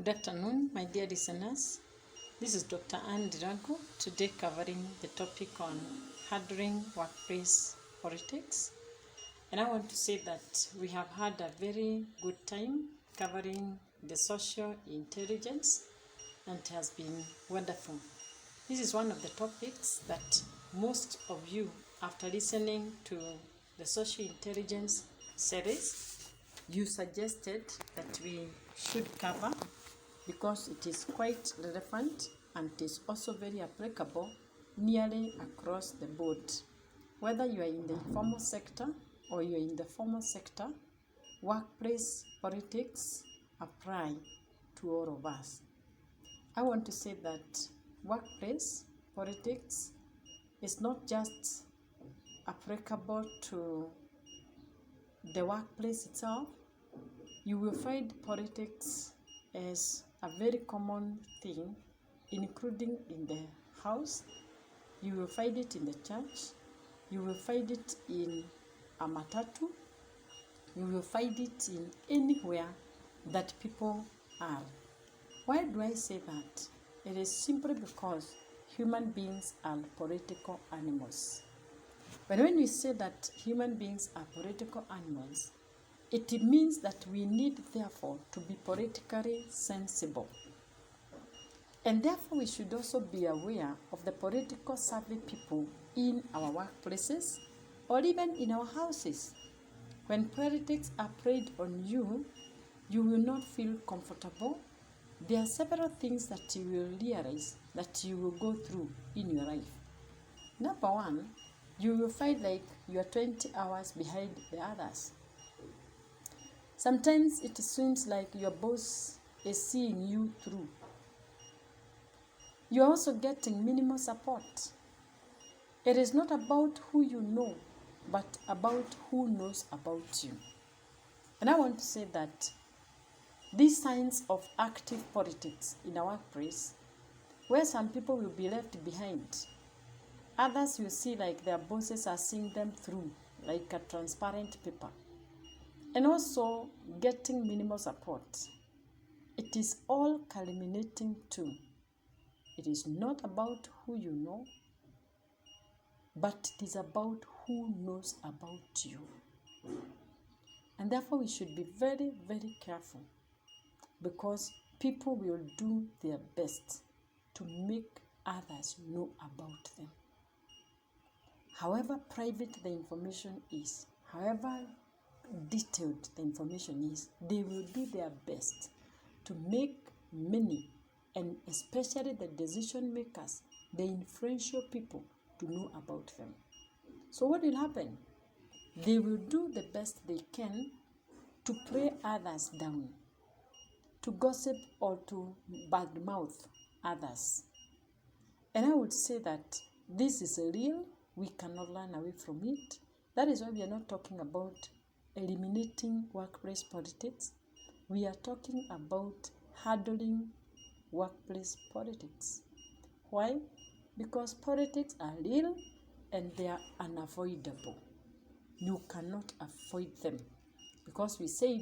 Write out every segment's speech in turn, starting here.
Good afternoon, my dear listeners. This is Dr. Anne Dirago, today covering the topic on handling workplace politics. And I want to say that we have had a very good time covering the social intelligence, and it has been wonderful. This is one of the topics that most of you, after listening to the social intelligence series, you suggested that we should cover because it is quite relevant and it is also very applicable nearly across the board. Whether you are in the informal sector or you are in the formal sector, workplace politics apply to all of us. I want to say that workplace politics is not just applicable to the workplace itself. You will find politics as a very common thing, including in the house. You will find it in the church. You will find it in a matatu. You will find it in anywhere that people are. Why do I say that? It is simply because human beings are political animals. But when we say that human beings are political animals, it means that we need, therefore, to be politically sensible. And therefore, we should also be aware of the political savvy people in our workplaces or even in our houses. When politics are played on you, you will not feel comfortable. There are several things that you will realize that you will go through in your life. Number one, you will find like you are 20 hours behind the others. Sometimes it seems like your boss is seeing you through. You're also getting minimal support. It is not about who you know, but about who knows about you. And I want to say that these signs of active politics in our workplace, where some people will be left behind, others will see like their bosses are seeing them through, like a transparent paper. And also getting minimal support. It is all culminating to, it is not about who you know, but it is about who knows about you. And therefore we should be very, very careful, because people will do their best to make others know about them. However private the information is, however detailed the information is, they will do their best to make many, and especially the decision makers, the influential people, to know about them. So what will happen? They will do the best they can to play others down, to gossip or to badmouth others. And I would say that this is real. We cannot run away from it. That is why we are not talking about eliminating workplace politics. We are talking about handling workplace politics. Why? Because politics are real and they are unavoidable. You cannot avoid them, because we said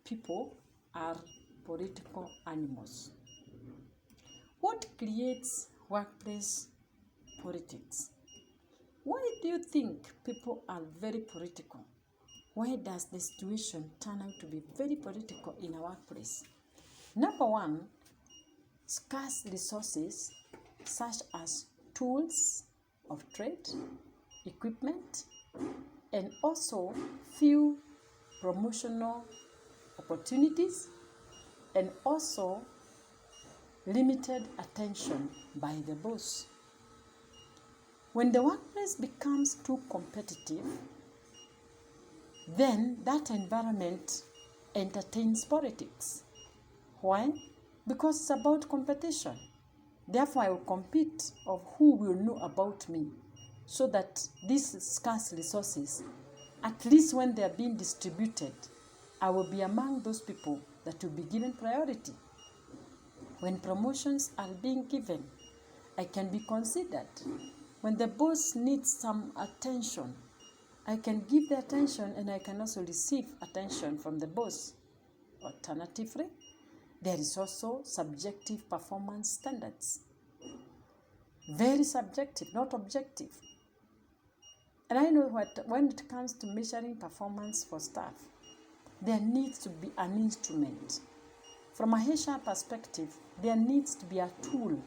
people are political animals. What creates workplace politics? Why do you think people are very political? Why does the situation turn out to be very political in our workplace? Number one, scarce resources such as tools of trade, equipment, and also few promotional opportunities, and also limited attention by the boss. When the workplace becomes too competitive, then that environment entertains politics. Why? Because it's about competition. Therefore, I will compete of who will know about me, so that these scarce resources, at least when they are being distributed, I will be among those people that will be given priority. When promotions are being given, I can be considered. When the boss needs some attention, I can give the attention and I can also receive attention from the boss. Alternatively, There is also subjective performance standards. Very subjective, not objective. And I know when it comes to measuring performance for staff, there needs to be an instrument. From a HR perspective, there needs to be a tool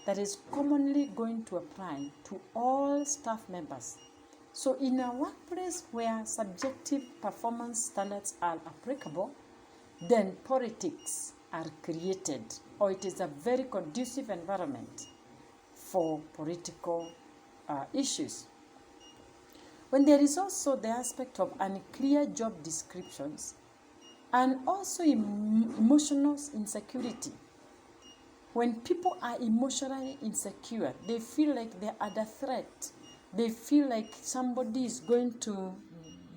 that is commonly going to apply to all staff members. So in a workplace where subjective performance standards are applicable, then politics are created, or it is a very conducive environment for political issues. When there is also the aspect of unclear job descriptions and also emotional insecurity. When people are emotionally insecure, they feel like they're under threat. They feel like somebody is going to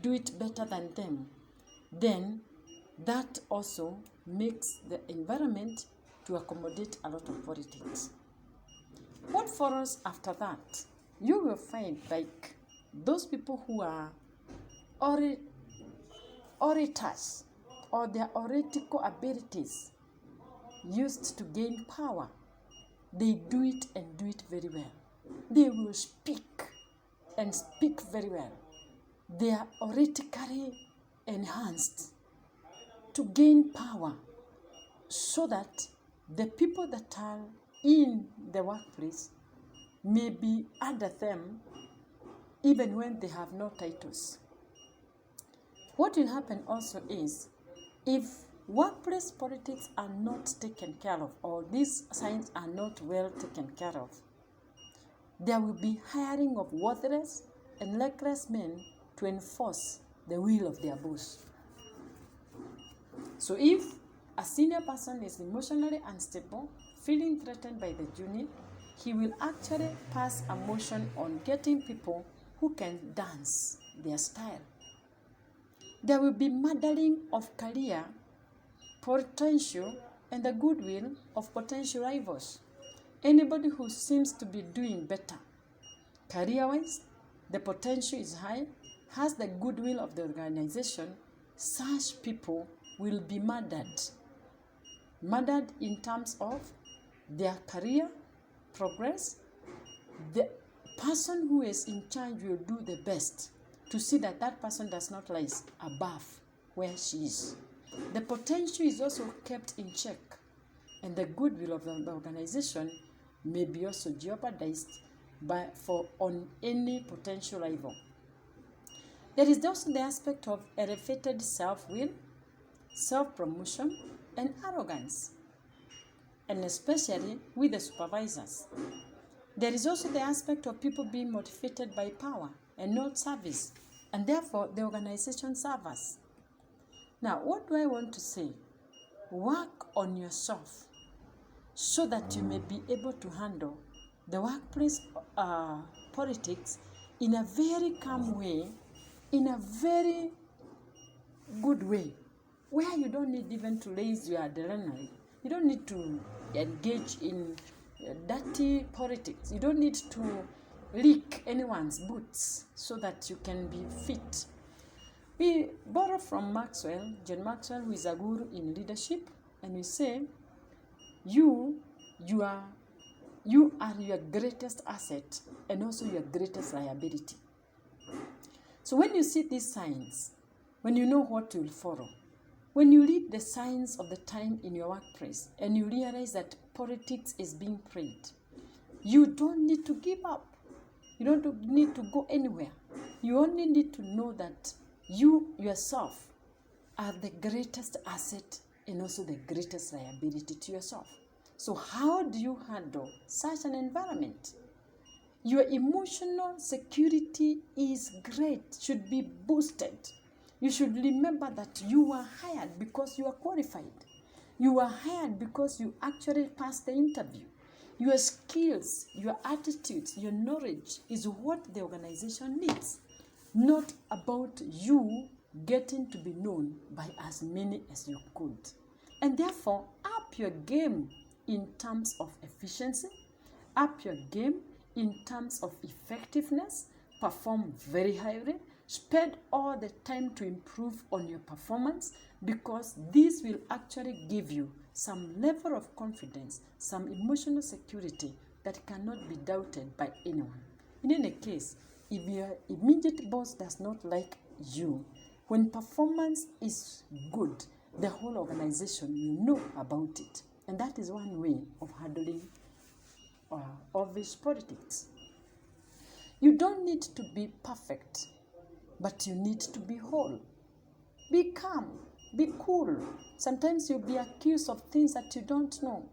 do it better than them. Then that also makes the environment to accommodate a lot of politics. What follows after that? You will find like those people who are orators or their oratorical abilities used to gain power, they do it and do it very well. They will speak and speak very well. They are oratorically enhanced to gain power so that the people that are in the workplace may be under them even when they have no titles. What will happen also is, if workplace politics are not taken care of, or these signs are not well taken care of, there will be hiring of worthless and luckless men to enforce the will of their boss. So if a senior person is emotionally unstable, feeling threatened by the junior, he will actually pass a motion on getting people who can dance their style. There will be muddling of career, potential, and the goodwill of potential rivals. Anybody who seems to be doing better career-wise, the potential is high, has the goodwill of the organization, such people will be murdered. Murdered in terms of their career progress. The person who is in charge will do the best to see that that person does not rise above where she is. The potential is also kept in check, and the goodwill of the organization may be also jeopardized on any potential rival. There is also the aspect of elevated self-will, self-promotion, and arrogance, and especially with the supervisors. There is also the aspect of people being motivated by power and not service, and therefore the organization suffers. Now, what do I want to say? Work on yourself so that you may be able to handle the workplace politics in a very calm way, in a very good way, where you don't need even to raise your adrenaline. You don't need to engage in dirty politics. You don't need to lick anyone's boots so that you can be fit. We borrow from Maxwell, John Maxwell, who is a guru in leadership, and we say, you are your greatest asset and also your greatest liability. So when you see these signs, when you know what will follow, when you read the signs of the time in your workplace and you realize that politics is being played, you don't need to give up. You don't need to go anywhere. You only need to know that you yourself are the greatest asset and also the greatest liability to yourself. So how do you handle such an environment? Your emotional security is great, should be boosted. You should remember that you were hired because you are qualified. You were hired because you actually passed the interview. Your skills, your attitudes, your knowledge is what the organization needs, not about you getting to be known by as many as you could. And therefore, up your game in terms of efficiency, up your game in terms of effectiveness, perform very highly Spend all the time to improve on your performance, because this will actually give you some level of confidence, some emotional security that cannot be doubted by anyone. In any case, if your immediate boss does not like you, when performance is good, the whole organization will know about it. And that is one way of handling office politics. You don't need to be perfect, but you need to be whole. Be calm, be cool. Sometimes you'll be accused of things that you don't know.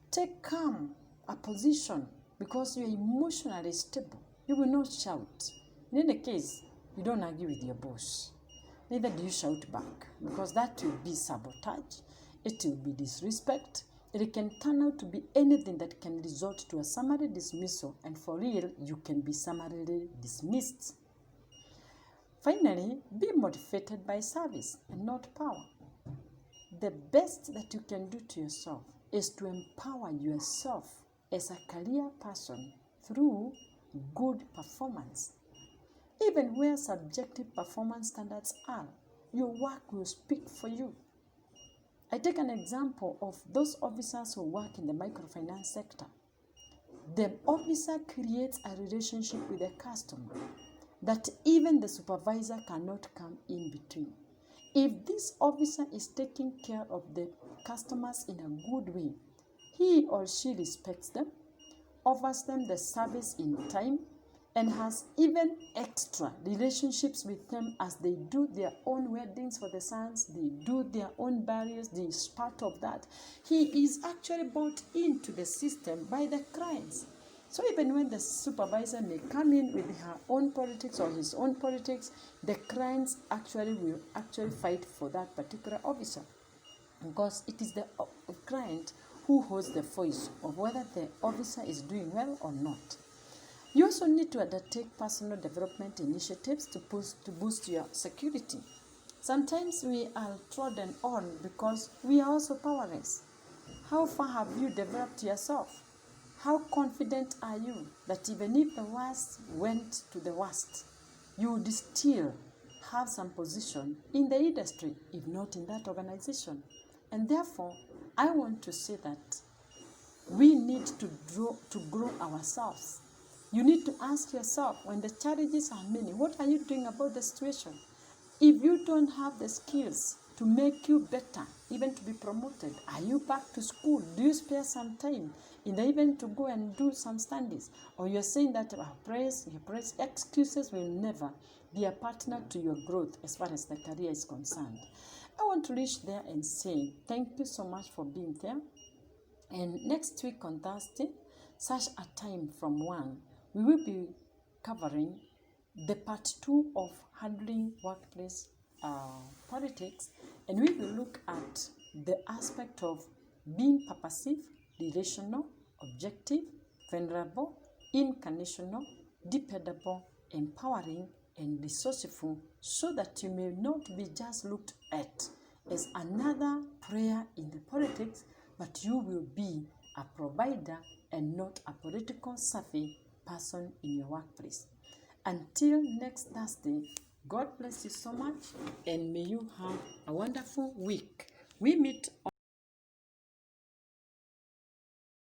Take calm a position because you're emotionally stable. You will not shout. In any case, you don't argue with your boss. Neither do you shout back, because that will be sabotage. It will be disrespect. It can turn out to be anything that can result to a summary dismissal, and for real, you can be summarily dismissed. Finally, be motivated by service and not power. The best that you can do to yourself is to empower yourself as a career person through good performance. Even where subjective performance standards are, your work will speak for you. I take an example of those officers who work in the microfinance sector. The officer creates a relationship with the customer that even the supervisor cannot come in between. If this officer is taking care of the customers in a good way, he or she respects them, offers them the service in time, and has even extra relationships with them as they do their own weddings for the sons, they do their own burials, they is part of that. He is actually bought into the system by the clients. So even when the supervisor may come in with her own politics or his own politics, the clients will fight for that particular officer, because it is the client who holds the voice of whether the officer is doing well or not. You also need to undertake personal development initiatives to boost your security. Sometimes we are trodden on because we are also powerless. How far have you developed yourself? How confident are you that even if the worst went to the worst, you would still have some position in the industry, if not in that organization? And therefore, I want to say that we need to grow ourselves. You need to ask yourself, when the challenges are many, what are you doing about the situation? If you don't have the skills to make you better, even to be promoted, are you back to school? Do you spare some time in the event to go and do some studies? Or you're saying that your praise, excuses will never be a partner to your growth as far as the career is concerned. I want to reach there and say thank you so much for being there. And next week on Thursday, such a time from 1, we will be covering the part 2 of handling workplace politics, and we will look at the aspect of being purposive, relational, objective, vulnerable, incarnational, dependable, empowering, and resourceful, so that you may not be just looked at as another player in the politics, but you will be a provider and not a political savvy person in your workplace. Until next Thursday, God bless you so much, and may you have a wonderful week. We meet